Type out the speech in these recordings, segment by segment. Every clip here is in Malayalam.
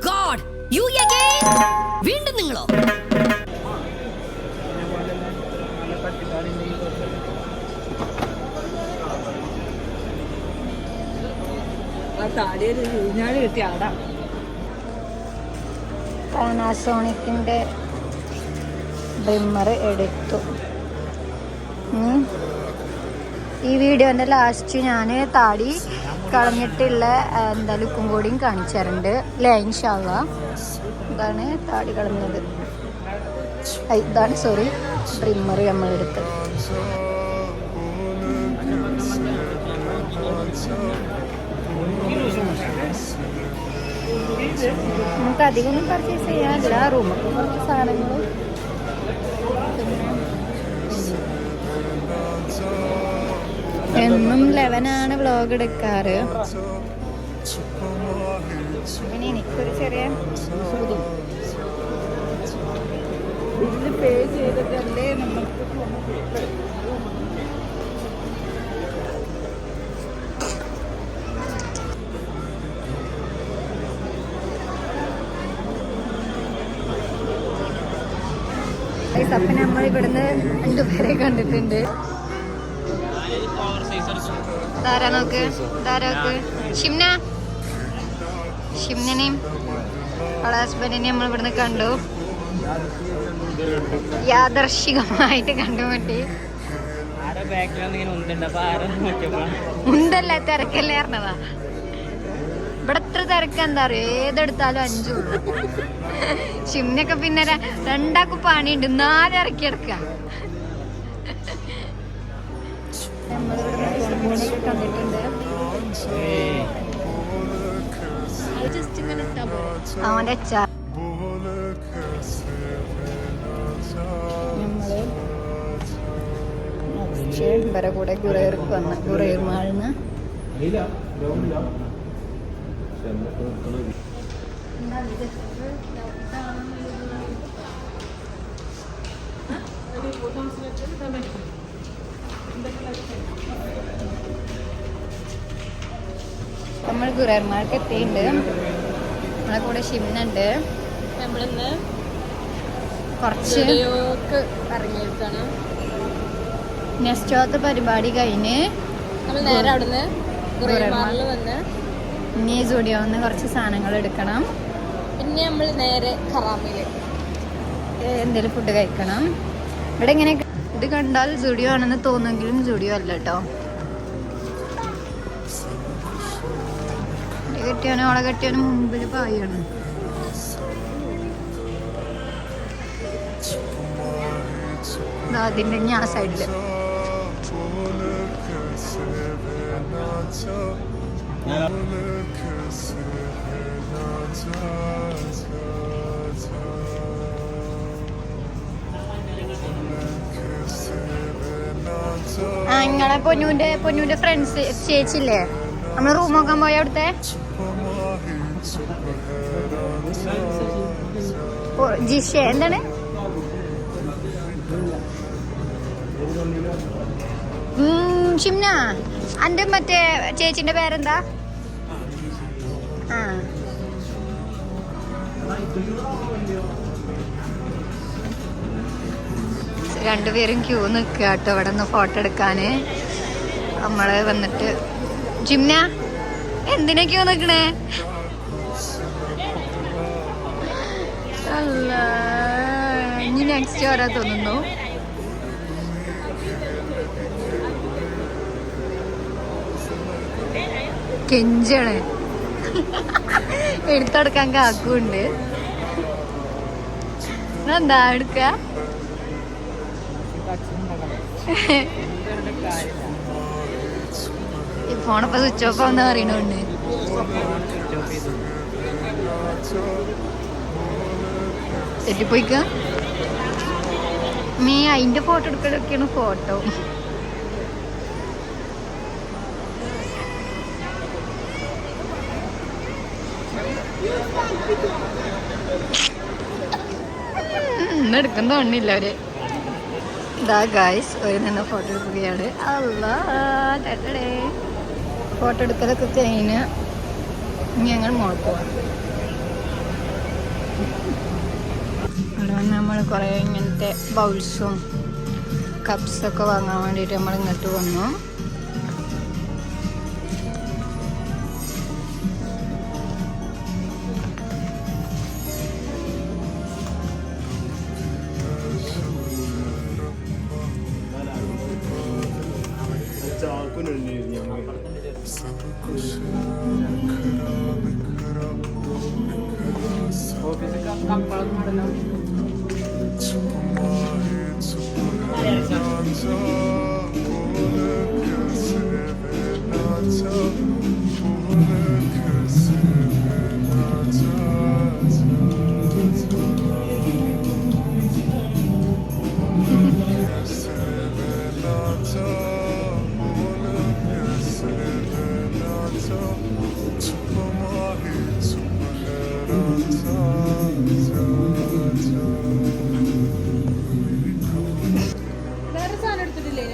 ഗോഡ് യു അഗൈൻ വീണ്ടും നിങ്ങളോ പാനാസോണിക്കിന്റെ ട്രിമ്മർ എടുത്തു. ഈ വീഡിയോന്റെ ലാസ്റ്റ് ഞാൻ താടി കളഞ്ഞിട്ടുള്ള എന്താ ലുക്കും കൂടിയും കാണിച്ചു തരുന്നുണ്ട് അല്ലേ ഇൻഷാ അല്ലാ. ഇതാണ് താടി കളഞ്ഞത്, ഇതാണ് സോറി ട്രിമ്മർ നമ്മളെടുത്ത്. നമുക്ക് അധികമൊന്നും പർച്ചേസ് ചെയ്യാനില്ല, റൂമൊക്കെ കുറച്ച് സാധനങ്ങൾ. എന്നും 11 വ്ലോഗ് എടുക്കാറ്. പിന്നെ എനിക്കൊരു ചെറിയ ബില്ല് പേ ചെയ്തിട്ടല്ലേ നമുക്ക് അപ്പം നമ്മൾ ഇവിടുന്ന് 2 പേരെ കണ്ടിട്ടുണ്ട്. ധാരാ നോക്ക്, ധാരാക്ക് ഷിംനനെയും അവളെ ഹസ്ബൻഡിനെയും നമ്മൾ ഇവിടുന്ന് കണ്ടു, യാദർശികമായിട്ട് കണ്ടുമുട്ടി. ഉണ്ടല്ല തിരക്കല്ലേ പറഞ്ഞതാ. ഇവിടെ എത്ര തിരക്ക് എന്താ അറിയോ, ഏതെടുത്താലും 5 ഉള്ളൂ. ഷിംനൊക്കെ പിന്നെ 2 പണിയുണ്ട്, 4 ഇറക്കി എടുക്കാം. നമ്മളിവിടെ കണ്ടിട്ടുണ്ട്. അവന്റെ നമ്മള് ഇവരെ കൂടെ ഗുറേർക്ക് വന്ന ഗുറേർ മാൾന്ന് നമ്മൾ ഗുറേർമാർക്ക് എത്തിയിട്ടുണ്ട്. നമ്മളെ കൂടെ ഷിംനുണ്ട്. നമ്മളിന്ന് കുറച്ച് ഇറങ്ങിയിട്ടാണ്. നെക്സ്റ്റ് പരിപാടി കഴിഞ്ഞ് നമ്മൾ നേരെ അവിടുന്ന് ഗുറേർമാളിൽ വന്ന് ഇനി സ്റ്റുഡിയോന്ന് കുറച്ച് സാധനങ്ങൾ എടുക്കണം. പിന്നെ നമ്മൾ നേരെ ഖറാമയിൽ എന്തെങ്കിലും ഫുഡ് കഴിക്കണം. ഇവിടെ ഇങ്ങനെ ഇത് കണ്ടാൽ സ്റ്റുഡിയോ ആണെന്ന് തോന്നുമെങ്കിലും സ്റ്റുഡിയോ അല്ല കേട്ടോ. കെട്ടിയാനും അവളെ കെട്ടിയാനും മുമ്പിൽ പായാണ്. അതിന്റെ ഞാൻ സൈഡില് നിങ്ങളെ പൊന്നൂന്റെ ഫ്രണ്ട്സ് ചേച്ചില്ലേ, നമ്മള് റൂം നോക്കാൻ പോയ അവിടുത്തെ ജിഷ എന്താണ് ഷിംന, അന്റെ മറ്റേ ചേച്ചിന്റെ പേരെന്താ? ആ രണ്ടുപേരും ക്യൂ നിൽക്കുക കേട്ടോ ഇവിടെ നിന്ന് ഫോട്ടോ എടുക്കാന്. നമ്മള് വന്നിട്ട് ജിംന എന്തിനാ ക്യൂ നിൽക്കണേ? അല്ല ഇനി നെക്സ്റ്റ് വരാ തോന്നുന്നു. കെഞ്ചാണ് എടുത്തെടുക്കാൻ കാക്കുണ്ട്. എന്താ എടുക്ക? ഈ ഫോണിപ്പോ സ്വിച്ച് ഓഫ് ആവുന്ന അറിയണോണ്ട് തെറ്റിപ്പോയിക്ക. മീ അതിന്റെ ഫോട്ടോ എടുക്കലൊക്കെയാണ് ഫോട്ടോ. എടുക്കുന്ന തോന്നില്ല അവര്. ഇതാ ഗായ്സ് ഒരു നിന്ന് ഫോട്ടോ എടുക്കുകയാണ്. അല്ലാ ഫോട്ടോ എടുക്കലൊക്കെ കഴിഞ്ഞ് ഞങ്ങൾ മോൾ പോവാം. അവിടെ വന്ന് നമ്മൾ കുറേ ഇങ്ങനത്തെ ബൗൾസും കപ്സൊക്കെ വാങ്ങാൻ വേണ്ടിയിട്ട് നമ്മൾ ഇങ്ങോട്ട് വന്നു. വേറെ സാധനം എടുത്തിട്ടില്ലേ?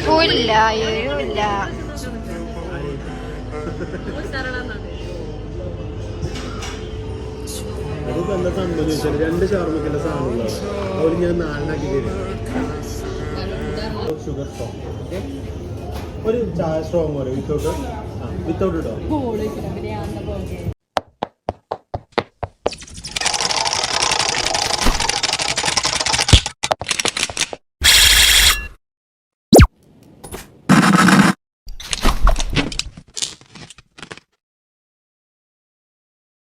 ഉപ്പില്ല, എരിവില്ല. അതിപ്പോ എന്താ സംഭവം ചോദിച്ചാൽ 2 ഷവർമ്മക്കിന്റെ സാധനമുള്ള അവർ ഞാൻ 4 ആക്കി തരും. ഷുഗർ സ്ട്രോങ്, ഒരു ചായ സ്ട്രോങ് പറയും വിത്തൗട്ട് ഇട്ടോ.